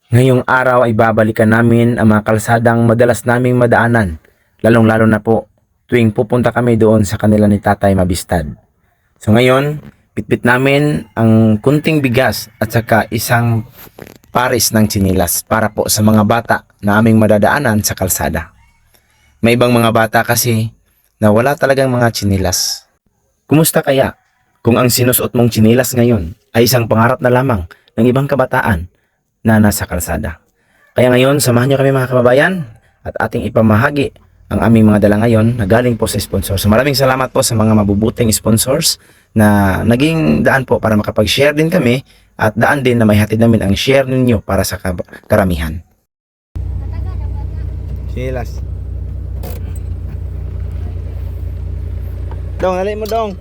Ngayong araw ay babalikan namin ang mga kalsadang madalas naming madaanan, lalong-lalo na po tuwing pupunta kami doon sa kanila ni Tatay Mabistad. So ngayon, bitbit namin ang kunting bigas at saka isang pares ng tsinilas para po sa mga bata na aming madadaanan sa kalsada. May ibang mga bata kasi na wala talagang mga tsinilas. Kumusta kaya kung ang sinusuot mong tsinilas ngayon ay isang pangarap na lamang ng ibang kabataan na nasa kalsada? Kaya ngayon, samahan nyo kami mga kababayan at ating ipamahagi ang aming mga dala ngayon na galing po sa sponsors. So, maraming salamat po sa mga mabubuting sponsors na naging daan po para makapag-share din kami at daan din na may hatid namin ang share ninyo para sa karamihan. Silas. Dong, alay mo dong.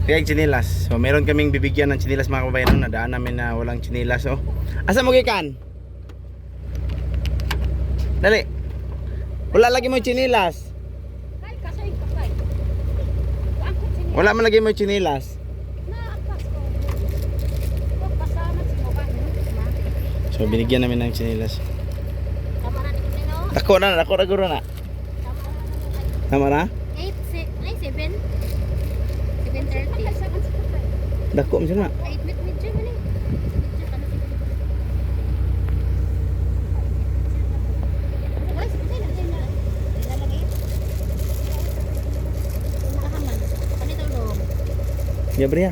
Kaya chinilas. So meron kaming bibigyan ng chinilas mga kababayan. Nadaan namin na walang chinilas. Oh. Asa mo gikan? Dali. Wala lagi mo chinilas. Wala man lagi mo chinilas. So binigyan namin ng chinilas. Dako na, guro na. Tama na? 7:30. Dako mo siya na. Ya Bria.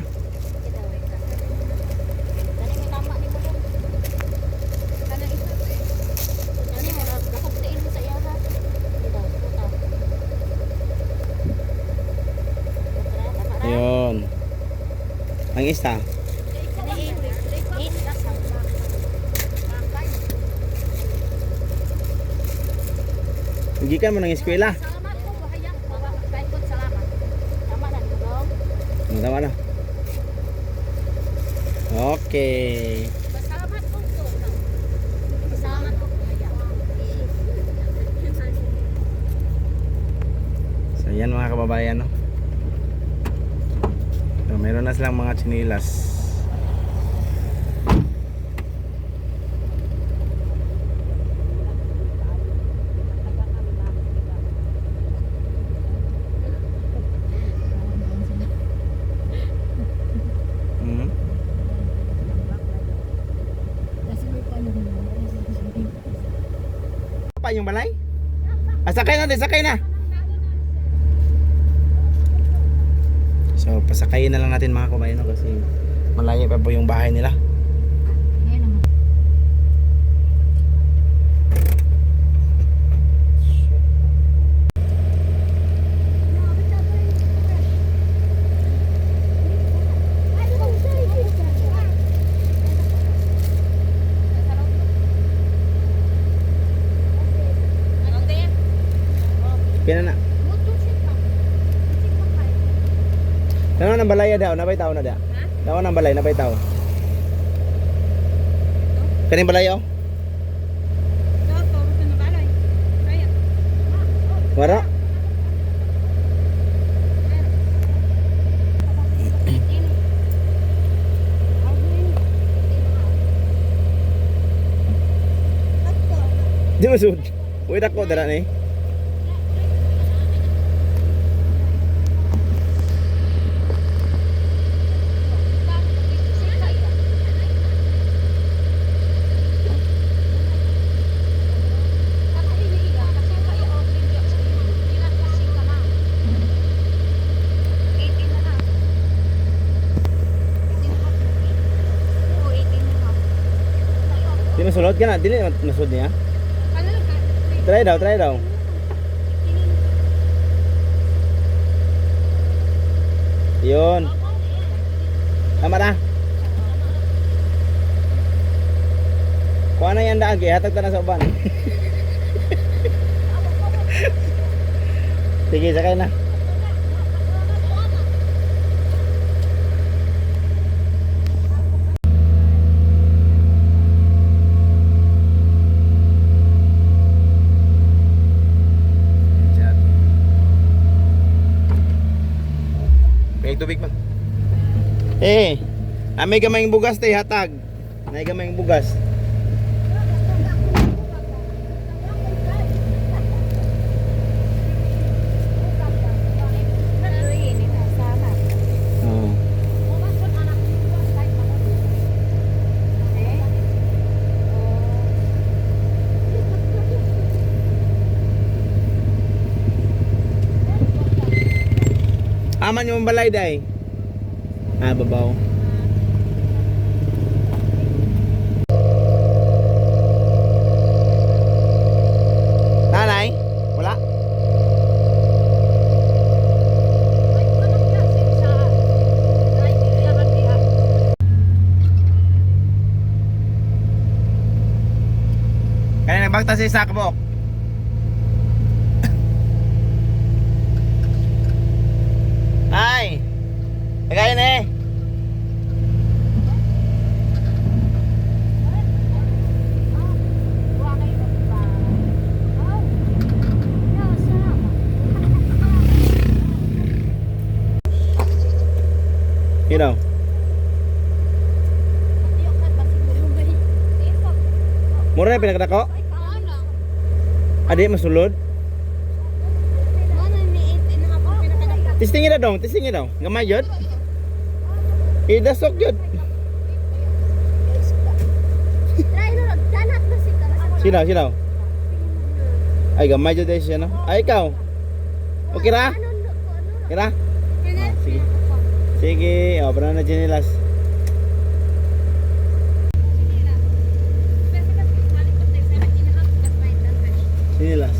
Yun. Ang isa. Gikan mo ng eskwela. Tama na. Okay. So yan mga kababayan, no? So, meron na silang mga tsinilas. Pa yung balay? Sakay na din, sakay na. So pasakayin na lang natin mga kabayan, no? Kasi malayo pa po yung bahay nila. Pina na. Daw nang balay daw, nabay tao na da. Daw nang balay, nabay tao. Kaning balay oh. Wala. Di masud. Wait ako dara ni. Di masulod ka na, dili masud niya. Try daw, try daw. Yun. Tama na. Kuha na yan daan, kaya hatag ta na sa uban. Sige, sakay na. May tubig man. Amay gamayng bugas tay hatag. Naigamay ang bugas. Oh. Aman yung balay day. Babaw. Nanay, wala. Kaya nagbagta si Sakbok. Ay. Kagayan eh. You know. Mura na pinagdako? Adi masulod? Tistingin na dong, tistingin daw. Gamay yun? Idasok yun. Sino, sino? Ay, gamay yun dahil siya, no? Ay, ikaw? Okay ra? Kira? Sige. Sige, pernah na jenilas. Jenilas.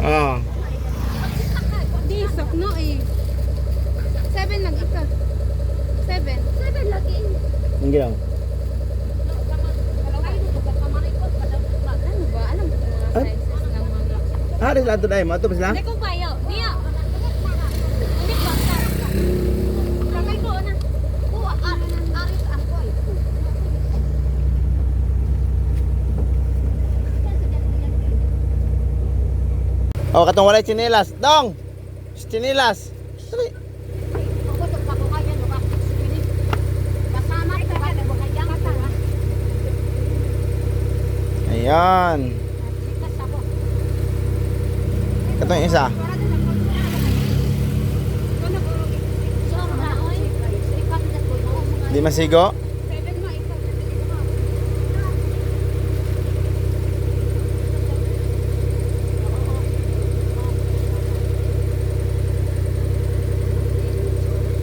Ah. No eh. 7 lang ito. 7 lagi. Hindi daw. Ano ba? Alam mo mga sizes ng mga... Ada sila tayo, mato pa sila? Hindi ko bayo. Niya. Hindi ko basta. Kamay ko na. Aris ako ay. Oh, katong walay chinelas. Dong! Chinelas. Dali. Ayan. Katong isa. Di masigo?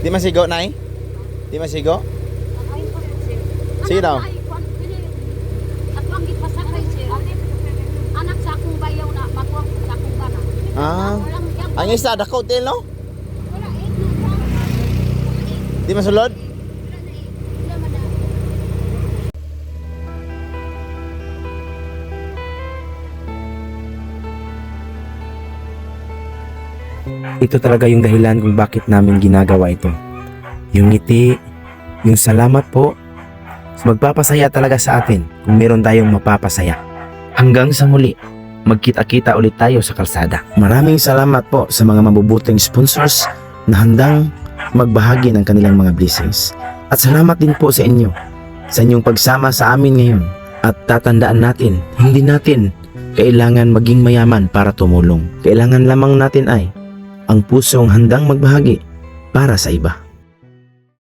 Di masigo, Nay? Di masigo? Sige daw. Anak sa akong bayaw na matuwang sa akong bana. Ang isa, dako til, no? Wala Di masulod? Ito talaga yung dahilan kung bakit namin ginagawa ito. Yung ngiti, yung salamat po, magpapasaya talaga sa atin kung meron tayong mapapasaya. Hanggang sa muli, magkita-kita ulit tayo sa kalsada. Maraming salamat po sa mga mabubuting sponsors na handang magbahagi ng kanilang mga blessings. At salamat din po sa inyo, sa inyong pagsama sa amin ngayon. At tatandaan natin, hindi natin kailangan maging mayaman para tumulong. Kailangan lamang natin ay ang pusong handang magbahagi para sa iba.